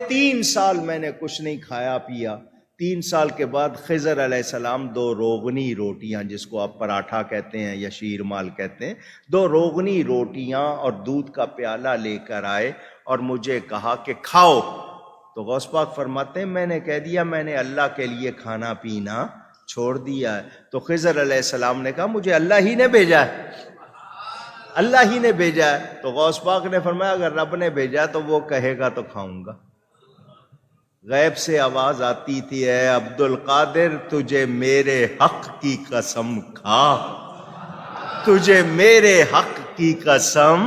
3 سال میں نے کچھ نہیں کھایا پیا. 3 سال کے بعد خضر علیہ السلام 2 روغنی روٹیاں، جس کو آپ پراٹھا کہتے ہیں یا شیر مال کہتے ہیں، 2 روغنی روٹیاں اور دودھ کا پیالہ لے کر آئے اور مجھے کہا کہ کھاؤ. تو غوث پاک فرماتے ہیں میں نے کہہ دیا میں نے اللہ کے لیے کھانا پینا چھوڑ دیا ہے. تو خضر علیہ السلام نے کہا مجھے اللہ ہی نے بھیجا ہے، اللہ ہی نے بھیجا ہے. تو غوث پاک نے فرمایا اگر رب نے بھیجا تو وہ کہے گا تو کھاؤں گا. غیب سے آواز آتی تھی اے عبد القادر تجھے میرے حق کی قسم کھا، تجھے میرے حق کی قسم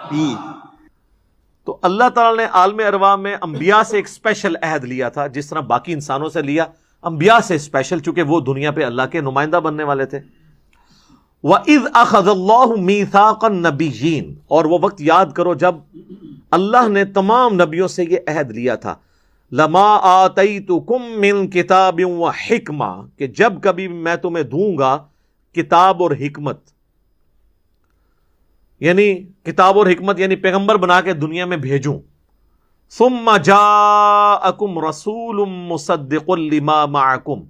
پی. تو اللہ تعالیٰ نے عالم ارواح میں انبیاء سے ایک اسپیشل عہد لیا تھا، جس طرح باقی انسانوں سے لیا، انبیاء سے اسپیشل، چونکہ وہ دنیا پہ اللہ کے نمائندہ بننے والے تھے. وَإِذْ أَخَذَ اللَّهُ مِيثَاقَ النَّبِيِّينَ، اور وہ وقت یاد کرو جب اللہ نے تمام نبیوں سے یہ عہد لیا تھا، لَمَا آتَيْتُكُم مِّن كِتَابٍ وَحِكْمَةٍ، کہ جب کبھی میں تمہیں دوں گا کتاب اور حکمت، یعنی کتاب اور حکمت یعنی پیغمبر بنا کے دنیا میں بھیجوں. ثُمَّ جَاءَكُمْ رَسُولٌ مُصَدِّقٌ لِمَا مَعَكُمْ،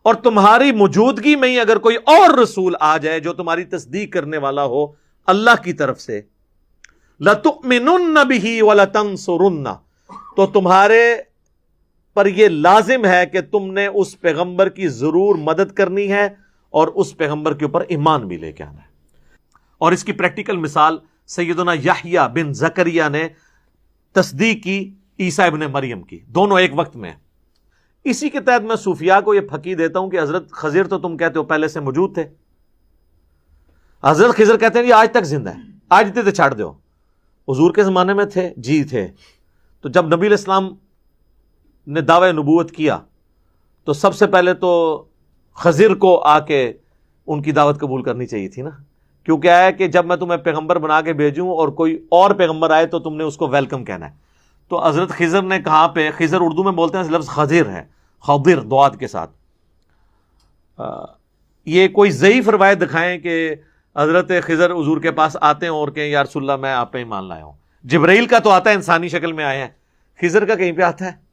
اور تمہاری موجودگی میں ہی اگر کوئی اور رسول آ جائے جو تمہاری تصدیق کرنے والا ہو اللہ کی طرف سے، لَتُؤْمِنُنَّ بِهِ وَلَتَنْصُرُنَّ، تو تمہارے پر یہ لازم ہے کہ تم نے اس پیغمبر کی ضرور مدد کرنی ہے اور اس پیغمبر کے اوپر ایمان بھی لے کے آنا ہے. اور اس کی پریکٹیکل مثال سیدنا یحییٰ بن زکریا نے تصدیق کی عیسیٰ ابن مریم کی، دونوں ایک وقت میں. اسی کے تحت میں صوفیاء کو یہ پھکی دیتا ہوں کہ حضرت خضر تو تم کہتے ہو پہلے سے موجود تھے، حضرت خضر کہتے ہیں یہ آج تک زندہ ہے، آج تے چھاڑ دو. حضور کے زمانے میں تھے؟ جی تھے. تو جب نبی علیہ السلام نے دعوی نبوت کیا تو سب سے پہلے تو خضر کو آ کے ان کی دعوت قبول کرنی چاہیے تھی نا، کیونکہ ہے کہ جب میں تمہیں پیغمبر بنا کے بھیجوں اور کوئی اور پیغمبر آئے تو تم نے اس کو ویلکم کہنا ہے. تو حضرت خضر نے کہاں پہ، خضر اردو میں بولتے ہیں لفظ خضر ہے، خضر دواد کے ساتھ. یہ کوئی ضعیف روایت دکھائیں کہ حضرت خضر حضور کے پاس آتے ہیں اور کہیں یا رسول اللہ میں آپ پہ ایمان لایا ہوں. جبرائیل کا تو آتا ہے انسانی شکل میں آئے ہیں، خضر کا کہیں پہ آتا ہے؟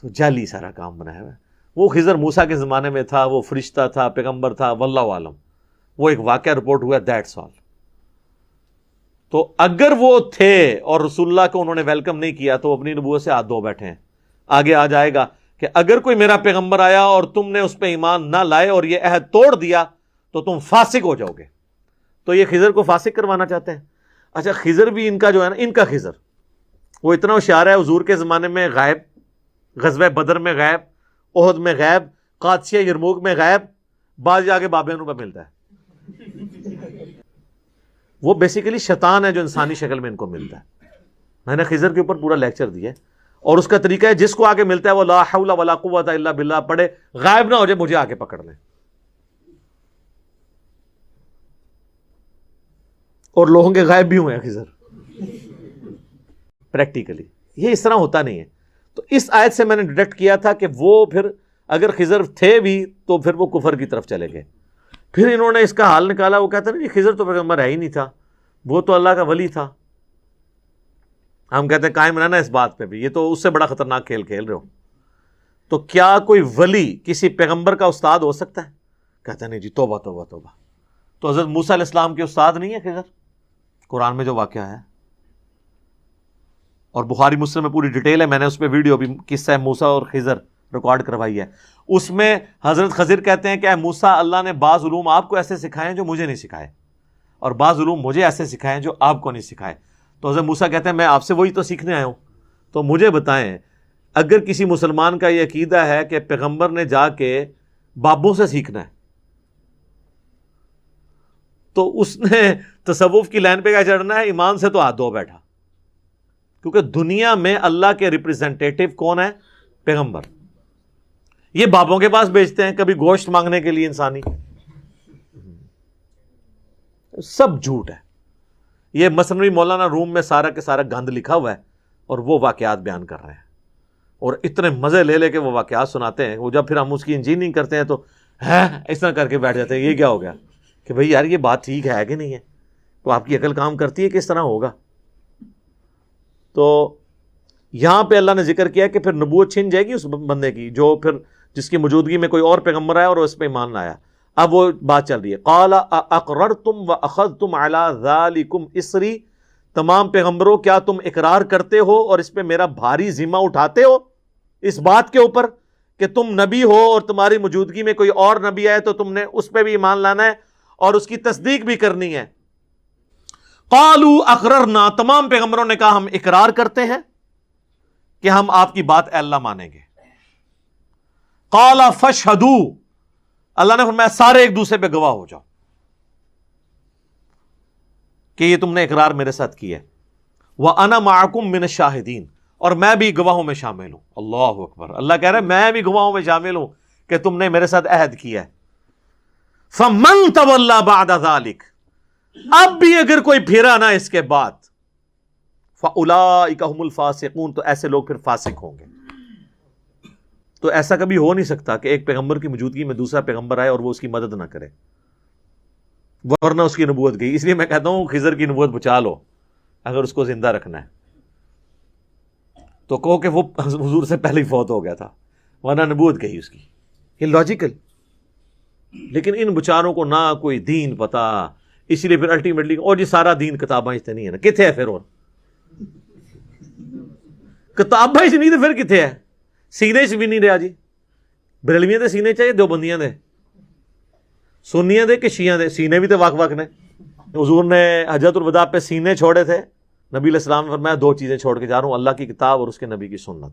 تو جعلی سارا کام بنایا ہوا ہے. وہ خضر موسیٰ کے زمانے میں تھا، وہ فرشتہ تھا، پیغمبر تھا، واللہ عالم. وہ ایک واقعہ رپورٹ ہوا، دیٹس آل. تو اگر وہ تھے اور رسول اللہ کو انہوں نے ویلکم نہیں کیا تو اپنی نبوت سے ہاتھ دھو بیٹھے ہیں. آگے آ جائے گا کہ اگر کوئی میرا پیغمبر آیا اور تم نے اس پہ ایمان نہ لائے اور یہ عہد توڑ دیا تو تم فاسق ہو جاؤ گے. تو یہ خضر کو فاسق کروانا چاہتے ہیں. اچھا خضر بھی ان کا جو ہے نا، ان کا خضر وہ اتنا ہوشیار ہے، حضور کے زمانے میں غائب، غزوہ بدر میں غائب، احد میں غائب، قادسیہ یرموک میں غائب، بعض جا کے بابیانوں پہ ملتا ہے. وہ بیسیکلی شیطان ہے جو انسانی شکل میں ان کو ملتا ہے. میں نے خضر کے اوپر پورا لیکچر دیا ہے اور اس کا طریقہ ہے جس کو آگے ملتا ہے وہ لا حول ولا قوت الا باللہ پڑھے، غائب نہ ہو جائے مجھے آگے پکڑ لیں. اور لوگوں کے غائب بھی ہوئے ہیں خضر پریکٹیکلی. یہ اس طرح ہوتا نہیں ہے. تو اس آیت سے میں نے ڈیڈکٹ کیا تھا کہ وہ پھر اگر خضر تھے بھی تو پھر وہ کفر کی طرف چلے گئے. پھر انہوں نے اس کا حال نکالا، وہ کہتے ہیں خضر تو پیغمبر ہے ہی نہیں تھا، وہ تو اللہ کا ولی تھا. ہم کہتے ہیں قائم رہنا اس بات پہ بھی، یہ تو اس سے بڑا خطرناک کھیل کھیل رہے ہو. تو کیا کوئی ولی کسی پیغمبر کا استاد ہو سکتا ہے؟ کہتے ہیں نہیں جی، توبہ توبہ توبہ. تو حضرت موسیٰ علیہ السلام کے استاد نہیں ہے خضر؟ قرآن میں جو واقعہ ہے اور بخاری مسلم میں پوری ڈیٹیل ہے، میں نے اس پہ ویڈیو بھی قصہ موسیٰ اور خضر ریکارڈ کروائی ہے. اس میں حضرت خضر کہتے ہیں کہ اے موسیٰ، اللہ نے بعض علوم آپ کو ایسے سکھائے ہیں جو مجھے نہیں سکھائے، اور بعض علوم مجھے ایسے سکھائے ہیں جو آپ کو نہیں سکھائے. تو حضرت موسیٰ کہتے ہیں میں آپ سے وہی تو سیکھنے آیا ہوں. تو مجھے بتائیں، اگر کسی مسلمان کا یہ عقیدہ ہے کہ پیغمبر نے جا کے بابوں سے سیکھنا ہے تو اس نے تصوف کی لائن پہ کیا چڑھنا ہے؟ ایمان سے تو ہاتھ دھو بیٹھا. کیونکہ دنیا میں اللہ کے ریپرزینٹیٹو کون ہے؟ پیغمبر. یہ بابوں کے پاس بیچتے ہیں کبھی گوشت مانگنے کے لیے انسانی. سب جھوٹ ہے. یہ مثنوی مولانا روم میں سارا کے سارا گند لکھا ہوا ہے اور وہ واقعات بیان کر رہے ہیں اور اتنے مزے لے لے کے وہ واقعات سناتے ہیں. وہ جب پھر ہم اس کی انجینئرنگ کرتے ہیں تو اس طرح کر کے بیٹھ جاتے ہیں. یہ کیا ہو گیا کہ بھئی یار یہ بات ٹھیک ہے کہ نہیں ہے؟ تو آپ کی عقل کام کرتی ہے کس طرح ہوگا؟ تو یہاں پہ اللہ نے ذکر کیا کہ پھر نبوت چھن جائے گی اس بندے کی جو پھر جس کی موجودگی میں کوئی اور پیغمبر آیا اور اس پہ ایمان لایا. اب وہ بات چل رہی ہے. قال اقررتم واخذتم علی ذلکم اسری, تمام پیغمبروں کیا تم اقرار کرتے ہو اور اس پہ میرا بھاری ذمہ اٹھاتے ہو اس بات کے اوپر کہ تم نبی ہو اور تمہاری موجودگی میں کوئی اور نبی آئے تو تم نے اس پہ بھی ایمان لانا ہے اور اس کی تصدیق بھی کرنی ہے. قالوا اقررنا, تمام پیغمبروں نے کہا ہم اقرار کرتے ہیں کہ ہم آپ کی بات اے اللہ مانیں گے. قال فاشہدوا, اللہ نے فرمایا سارے ایک دوسرے پہ گواہ ہو جاؤ کہ یہ تم نے اقرار میرے ساتھ کیا ہے. وَأَنَا مَعَكُمْ مِنَ الشَّاهِدِينَ, اور میں بھی گواہوں میں شامل ہوں. اللہ اکبر, اللہ کہہ رہا ہے میں بھی گواہوں میں شامل ہوں کہ تم نے میرے ساتھ عہد کیا ہے. فَمَن تَوَلَّى بَعْدَ ذَلِكَ, اب بھی اگر کوئی پھرا نہ اس کے بعد, فَأُولَئِكَ هُمُ الْفَاسِقُونَ, تو ایسے لوگ پھر فاسق ہوں گے. تو ایسا کبھی ہو نہیں سکتا کہ ایک پیغمبر کی موجودگی میں دوسرا پیغمبر آئے اور وہ اس کی مدد نہ کرے, ورنہ اس کی نبوت گئی. اس لیے میں کہتا ہوں خضر کی نبوت بچا لو اگر اس کو زندہ رکھنا ہے, تو کہو کہ وہ حضور سے پہلے ہی فوت ہو گیا تھا, ورنہ نبوت گئی اس کی. یہ لاجیکل. لیکن ان بچاروں کو نہ کوئی دین پتا, اسی لیے پھر الٹیمیٹلی اور یہ سارا دین کتاباں سے نہیں ہے نا, کتنے ہے پھر اور کتاباں سے نہیں تو پھر کتنے ہے, سینے سے بھی نہیں رہا جی. بریلویاں دے سینے چاہیے, دیوبندیاں دے, سنیاں دے کہ شیعہ دے, سینے بھی تو وق وق نے. حضور نے حجۃ الوداع پہ سینے چھوڑے تھے, نبی علیہ السلام نے فرمایا دو چیزیں چھوڑ کے جا رہا ہوں, اللہ کی کتاب اور اس کے نبی کی سنت.